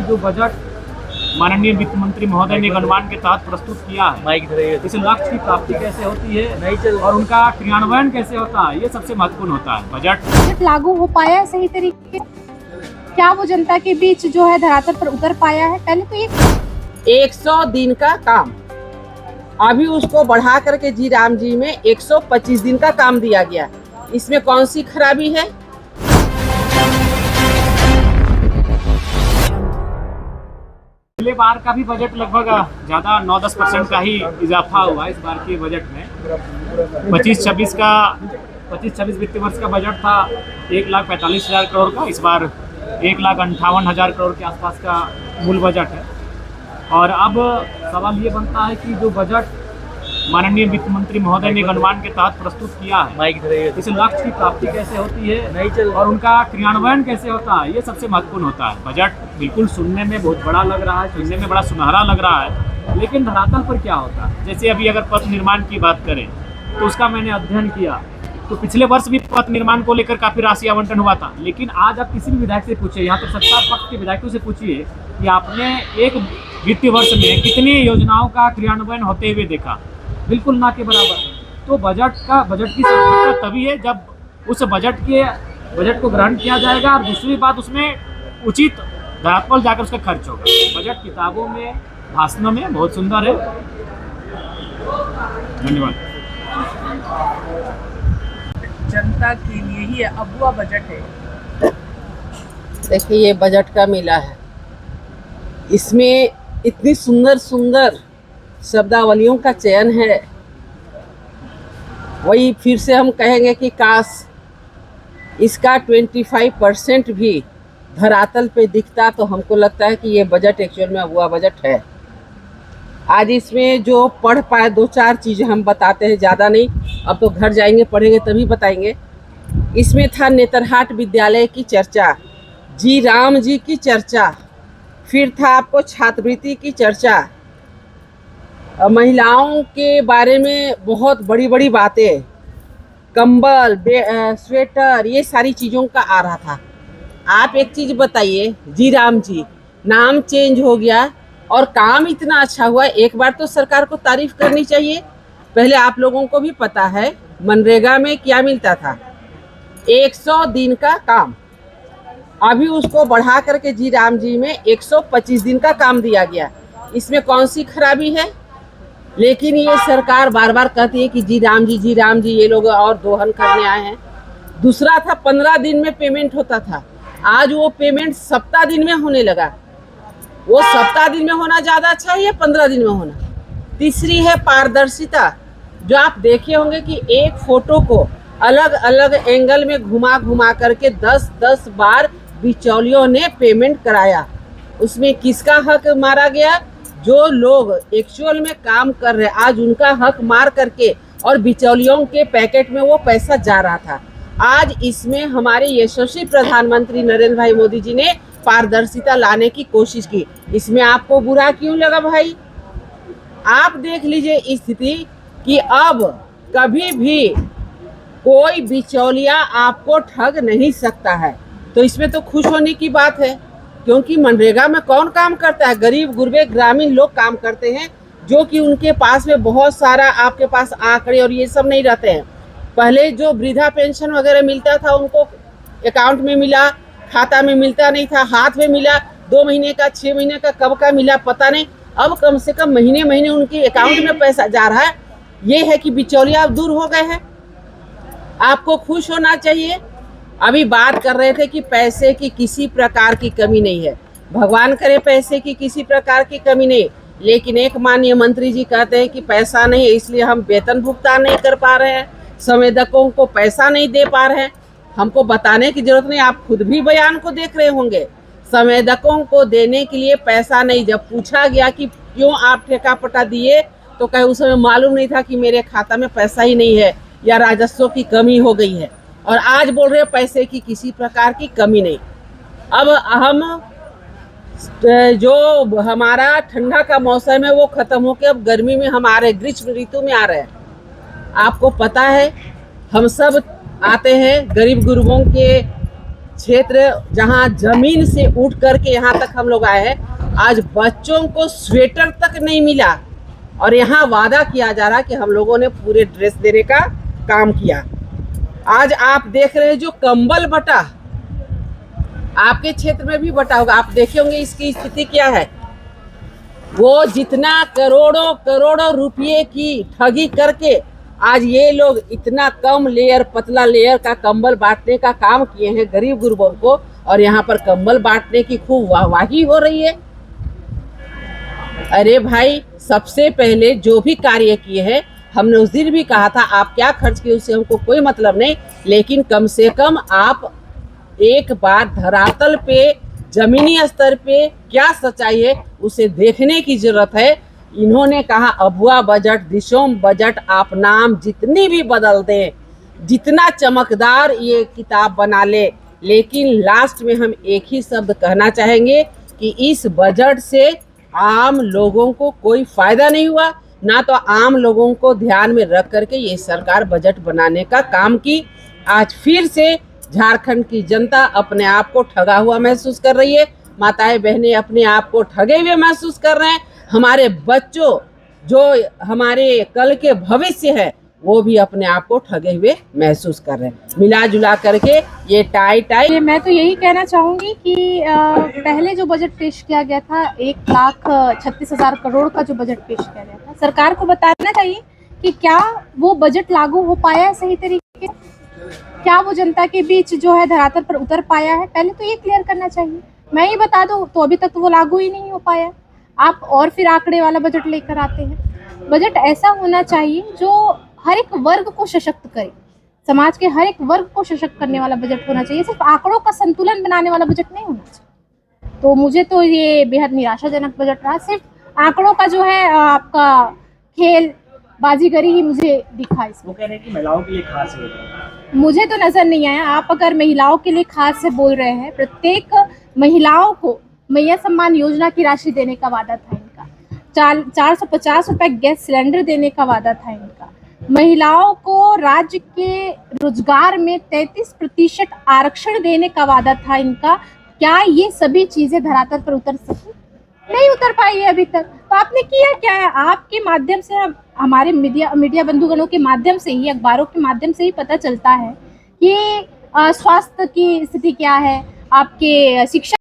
जो बजट माननीय वित्त मंत्री महोदय ने अनुमान के तहत प्रस्तुत किया है, इस लक्ष्य की प्राप्ति कैसे होती है और उनका क्रियान्वयन कैसे होता है, ये सबसे महत्वपूर्ण होता है। बजट लागू हो पाया है सही तरीके से? क्या वो जनता के बीच जो है धरातल पर उतर पाया है? पहले तो ये 100 दिन का काम, अभी उसको बढ़ा करके जी राम जी में 125 दिन का काम दिया गया। इसमें कौन सी खराबी है? पिछले बार का भी बजट लगभग ज़्यादा 9-10% का ही इजाफा हुआ इस बार के बजट में। 25-26 वित्तीय वर्ष का बजट था 1,45,000 करोड़ का, इस बार 1,58,000 करोड़ के आसपास का मूल बजट है। और अब सवाल ये बनता है कि जो बजट माननीय वित्त मंत्री महोदय ने अनुमान के तहत प्रस्तुत किया है, इस लक्ष्य की प्राप्ति कैसे होती है और उनका क्रियान्वयन कैसे होता है, ये सबसे महत्वपूर्ण होता है। बजट बिल्कुल सुनने में बहुत बड़ा लग रहा है, सुनने में बड़ा सुनहरा लग रहा है, लेकिन धरातल पर क्या होता है? जैसे अभी अगर पथ निर्माण की बात करें तो उसका मैंने अध्ययन किया, तो पिछले वर्ष भी पथ निर्माण को लेकर काफ़ी राशि आवंटन हुआ था। लेकिन आज आप किसी भी विधायक से पूछिए, यहाँ तो सत्ता पक्ष के विधायकों से पूछिए कि आपने एक वित्तीय वर्ष में कितनी योजनाओं का क्रियान्वयन होते हुए देखा? बिल्कुल ना के बराबर। तो बजट की सार्थकता तभी है जब उस बजट को ग्रहण किया जाएगा और दूसरी बात, उसमें उचित धरातल पर जाकर उसका खर्च होगा। बजट किताबों में, भाषणों में बहुत सुंदर है। धन्यवाद। जनता के लिए ही अबुआ बजट है। देखिए, ये बजट का मेला है, इसमें इतनी सुंदर सुंदर शब्दावलियों का चयन है। वही फिर से हम कहेंगे कि काश इसका 25% भी धरातल पे दिखता तो हमको लगता है कि ये बजट एक्चुअल में हुआ बजट है। आज इसमें जो पढ़ पाए 2-4 चीज़ें हम बताते हैं, ज़्यादा नहीं, अब तो घर जाएंगे पढ़ेंगे तभी बताएंगे। इसमें था नेतरहाट विद्यालय की चर्चा, जी राम जी की चर्चा, फिर था आपको छात्रवृत्ति की चर्चा, महिलाओं के बारे में बहुत बड़ी बड़ी बातें, कंबल, स्वेटर, ये सारी चीज़ों का आ रहा था। आप एक चीज़ बताइए, जी राम जी नाम चेंज हो गया और काम इतना अच्छा हुआ। एक बार तो सरकार को तारीफ करनी चाहिए। पहले आप लोगों को भी पता है मनरेगा में क्या मिलता था, 100 दिन का काम, अभी उसको बढ़ा करके जी राम जी में 125 दिन का काम दिया गया। इसमें कौन सी खराबी है? लेकिन ये सरकार बार बार कहती है कि जी राम जी, ये लोग और दोहन करने आए हैं। दूसरा था 15 दिन में पेमेंट होता था, आज वो पेमेंट सप्ताह दिन में होने लगा। वो सप्ताह दिन में होना ज़्यादा अच्छा है या 15 दिन में होना? तीसरी है पारदर्शिता, जो आप देखे होंगे कि एक फोटो को अलग अलग एंगल में घुमा घुमा करके 10-10 बार बिचौलियों ने पेमेंट कराया। उसमें किसका हक मारा गया? जो लोग एक्चुअल में काम कर रहे, आज उनका हक मार करके और बिचौलियों के पैकेट में वो पैसा जा रहा था। आज इसमें हमारे यशस्वी प्रधानमंत्री नरेंद्र भाई मोदी जी ने पारदर्शिता लाने की कोशिश की। इसमें आपको बुरा क्यों लगा भाई? आप देख लीजिए स्थिति कि अब कभी भी कोई बिचौलिया आपको ठग नहीं सकता है, तो इसमें तो खुश होने की बात है। क्योंकि मनरेगा में कौन काम करता है? गरीब गुरबे ग्रामीण लोग काम करते हैं, जो कि उनके पास में बहुत सारा आपके पास आंकड़े और ये सब नहीं रहते हैं। पहले जो वृद्धा पेंशन वगैरह मिलता था उनको अकाउंट में मिला, खाता में मिलता नहीं था, हाथ में मिला, 2 महीने का, 6 महीने का, कब का मिला पता नहीं। अब कम से कम महीने महीने उनके अकाउंट में पैसा जा रहा है। ये है कि बिचौलिया अब दूर हो गए हैं। आपको खुश होना चाहिए। अभी बात कर रहे थे कि पैसे की किसी प्रकार की कमी नहीं है, भगवान करे पैसे की किसी प्रकार की कमी नहीं, लेकिन एक माननीय मंत्री जी कहते हैं कि पैसा नहीं है इसलिए हम वेतन भुगतान नहीं कर पा रहे हैं, संवेदकों को पैसा नहीं दे पा रहे हैं। हमको बताने की जरूरत नहीं, आप खुद भी बयान को देख रहे होंगे। संवेदकों को देने के लिए पैसा नहीं। जब पूछा गया कि क्यों आप ठेका पट्टा दिए, तो कहे उस समय मालूम नहीं था कि मेरे खाता में पैसा ही नहीं है या राजस्व की कमी हो गई है। और आज बोल रहे पैसे की किसी प्रकार की कमी नहीं। अब हम जो हमारा ठंडा का मौसम है वो खत्म होकर अब गर्मी में हम आ रहे, ग्रीष्म ऋतु में आ रहे हैं। आपको पता है हम सब आते हैं गरीब गुरबों के क्षेत्र जहां जमीन से उठ करके यहाँ तक हम लोग आए हैं, आज बच्चों को स्वेटर तक नहीं मिला और यहाँ वादा किया जा रहा कि हम लोगों ने पूरे ड्रेस देने का काम किया। आज आप देख रहे हैं जो कंबल बटा, आपके क्षेत्र में भी बटा होगा, आप देखे होंगे इसकी स्थिति क्या है। वो जितना करोड़ों करोड़ों रुपये की ठगी करके आज ये लोग इतना कम लेयर, पतला लेयर का कंबल बांटने का काम किए हैं गरीब गुरबों को, और यहाँ पर कंबल बांटने की खूब वाहवाही हो रही है। अरे भाई, सबसे पहले जो भी कार्य किए हैं, हमने उस दिन भी कहा था आप क्या खर्च किए उससे हमको कोई मतलब नहीं, लेकिन कम से कम आप एक बार धरातल पे, जमीनी स्तर पे क्या सच्चाई है उसे देखने की जरूरत है। इन्होंने कहा अबुआ बजट, दिशोम बजट, आप नाम जितनी भी बदल दें, जितना चमकदार ये किताब बना ले, लेकिन लास्ट में हम एक ही शब्द कहना चाहेंगे कि इस बजट से आम लोगों को कोई फायदा नहीं हुआ, ना तो आम लोगों को ध्यान में रख करके ये सरकार बजट बनाने का काम की। आज फिर से झारखंड की जनता अपने आप को ठगा हुआ महसूस कर रही है, माताएं बहनें अपने आप को ठगे हुए महसूस कर रहे हैं, हमारे बच्चों जो हमारे कल के भविष्य है वो भी अपने आप को ठगे हुए महसूस कर रहे हैं। मिला जुला करके ये टाई मैं तो यही कहना चाहूँगी कि पहले जो बजट पेश किया गया था 1,36,000 करोड़ का जो बजट पेश किया गया था, सरकार को बताना चाहिए कि क्या वो बजट लागू हो पाया है सही तरीके से, क्या वो जनता के बीच जो है धरातल पर उतर पाया है, पहले तो ये क्लियर करना चाहिए। मैं ये बता दूँ तो अभी तक तो वो लागू ही नहीं हो पाया, आप और फिर आंकड़े वाला बजट लेकर आते हैं। बजट ऐसा होना चाहिए जो हर एक वर्ग को सशक्त करे, समाज के हर एक वर्ग को सशक्त करने वाला बजट होना चाहिए, सिर्फ आंकड़ों का संतुलन बनाने वाला बजट नहीं होना चाहिए। तो मुझे तो ये बेहद निराशाजनक बजट रहा, सिर्फ आंकड़ों का जो है आपका खेल बाजीगरी ही मुझे दिखा इसमें। वो कह रहे हैं कि महिलाओं के लिए खास है, मुझे तो नजर नहीं आया। आप अगर महिलाओं के लिए खास से बोल रहे हैं, प्रत्येक महिलाओं को मैया सम्मान योजना की राशि देने का वादा था इनका, 450 रुपए गैस सिलेंडर देने का वादा था इनका, महिलाओं को राज्य के रोजगार में 33% आरक्षण देने का वादा था इनका। क्या ये सभी चीजें धरातल पर उतर सकी? नहीं उतर पाई है अभी तक। तो आपने किया क्या है? आपके माध्यम से, हमारे मीडिया बंधुगणों के माध्यम से ही, अखबारों के माध्यम से ही पता चलता है कि स्वास्थ्य की स्थिति क्या है, आपके शिक्षा